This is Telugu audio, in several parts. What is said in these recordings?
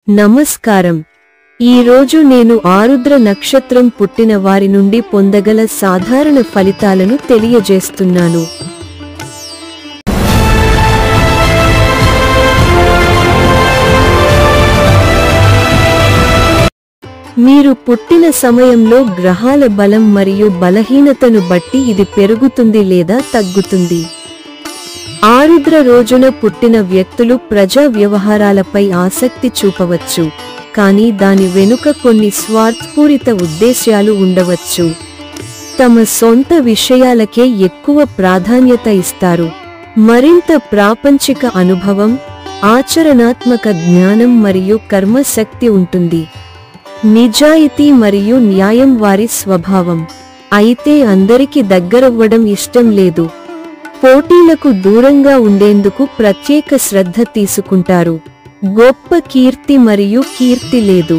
నమస్కారం. ఈ రోజు నేను ఆరుద్ర నక్షత్రం పుట్టిన వారి నుండి పొందగల సాధారణ ఫలితాలను తెలియజేస్తున్నాను. మీరు పుట్టిన సమయంలో గ్రహాల బలం మరియు బలహీనతను బట్టి ఇది పెరుగుతుంది లేదా తగ్గుతుంది. ఆరుద్ర రోజున పుట్టిన వ్యక్తులు ప్రజా వ్యవహారాలపై ఆసక్తి చూపవచ్చు, కానీ దాని వెనుక కొన్ని స్వార్థపూరిత ఉద్దేశ్యాలు ఉండవచ్చు. తమ సొంత విషయాలకే ఎక్కువ ప్రాధాన్యత ఇస్తారు. మరింత ప్రాపంచిక అనుభవం, ఆచరణాత్మక జ్ఞానం మరియు కర్మశక్తి ఉంటుంది. నిజాయితీ మరియు న్యాయం వారి స్వభావం. అయితే అందరికి దగ్గరవ్వడం ఇష్టం లేదు. పోటీలకు దూరంగా ఉండేందుకు ప్రత్యేక శ్రద్ధ తీసుకుంటారు. గొప్ప కీర్తి మరియు కీర్తి లేదు.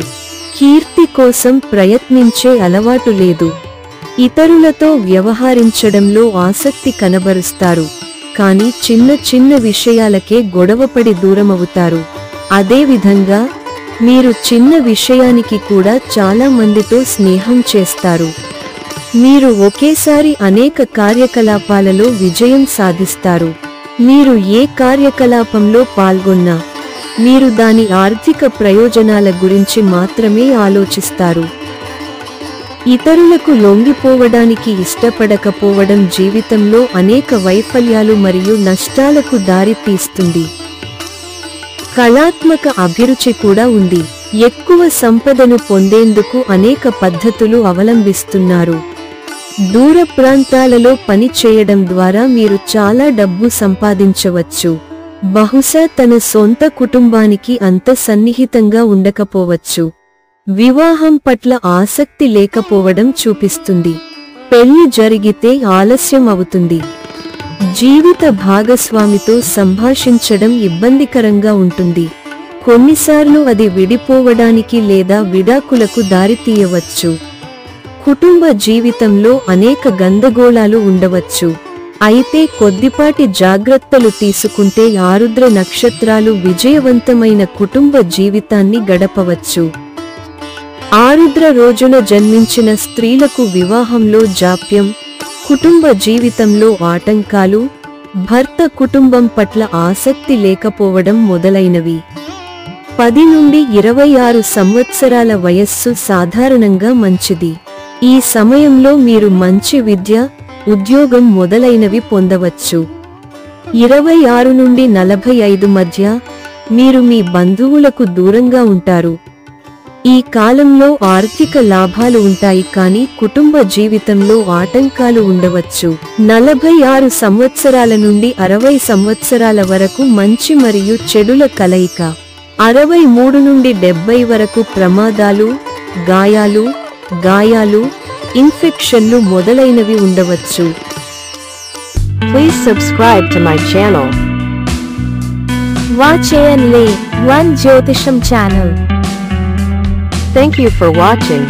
కీర్తి కోసం ప్రయత్నించే అలవాటు లేదు. ఇతరులతో వ్యవహరించడంలో ఆసక్తి కనబరుస్తారు, కానీ చిన్న చిన్న విషయాలకే గొడవపడి దూరమవుతారు. అదేవిధంగా మీరు చిన్న విషయానికి కూడా చాలా మందితో స్నేహం చేస్తారు. మీరు ఒకేసారి అనేక కార్యకలాపాలలో విజయం సాధిస్తారు. మీరు ఏ కార్యకలాపంలో పాల్గొన్నా, మీరు దాని ఆర్థిక ప్రయోజనాల గురించి మాత్రమే ఆలోచిస్తారు. ఇతరులకు లొంగిపోవడానికి ఇష్టపడకపోవడం జీవితంలో అనేక వైఫల్యాలు మరియు నష్టాలకు దారితీస్తుంది. కళాత్మక అభిరుచి కూడా ఉంది. ఎక్కువ సంపదను పొందేందుకు అనేక పద్ధతులు అవలంబిస్తున్నారు. దూర ప్రాంతాలలో పని చేయడం ద్వారా మీరు చాలా డబ్బు సంపాదించవచ్చు. బహుశా తన సొంత కుటుంబానికి అంత సన్నిహితంగా ఉండకపోవచ్చు. వివాహం పట్ల ఆసక్తి లేకపోవడం చూపిస్తుంది. పెళ్లి జరిగితే ఆలస్యం అవుతుంది. జీవిత భాగస్వామితో సంభాషించడం ఇబ్బందికరంగా ఉంటుంది. కొన్నిసార్లు అది విడిపోవడానికి లేదా విడాకులకు దారితీయవచ్చు. కుటుంబ జీవితంలో అనేక గందరగోళాలు ఉండవచ్చు. అయితే కొద్దిపాటి జాగ్రత్తలు తీసుకుంటే ఆరుద్ర నక్షత్రాలు విజయవంతమైన కుటుంబ జీవితాన్ని గడపవచ్చు. ఆరుద్ర రోజున జన్మించిన స్త్రీలకు వివాహంలో జాప్యం, కుటుంబ జీవితంలో ఆటంకాలు, భర్త కుటుంబం పట్ల ఆసక్తి లేకపోవడం మొదలైనవి. 10 నుండి 26 సంవత్సరాల వయస్సు సాధారణంగా మంచిది. ఈ సమయంలో మీరు మంచి విద్య, ఉద్యోగం మొదలైనవి పొందవచ్చు. 26 నుండి 45 మధ్య మీరు మీ బంధువులకు దూరంగా ఉంటారు. ఈ కాలంలో ఆర్థిక లాభాలు ఉంటాయి, కానీ కుటుంబ జీవితంలో ఆటంకాలు ఉండవచ్చు. 46 సంవత్సరాల నుండి 60 సంవత్సరాల వరకు మంచి మరియు చెడుల కలయిక. 63 నుండి 70 వరకు ప్రమాదాలు, గాయాలు, ఇన్ఫెక్షన్లు మొదలైనవి ఉండవచ్చు. Please subscribe to my channel. One Jyotisham channel. Thank you for watching.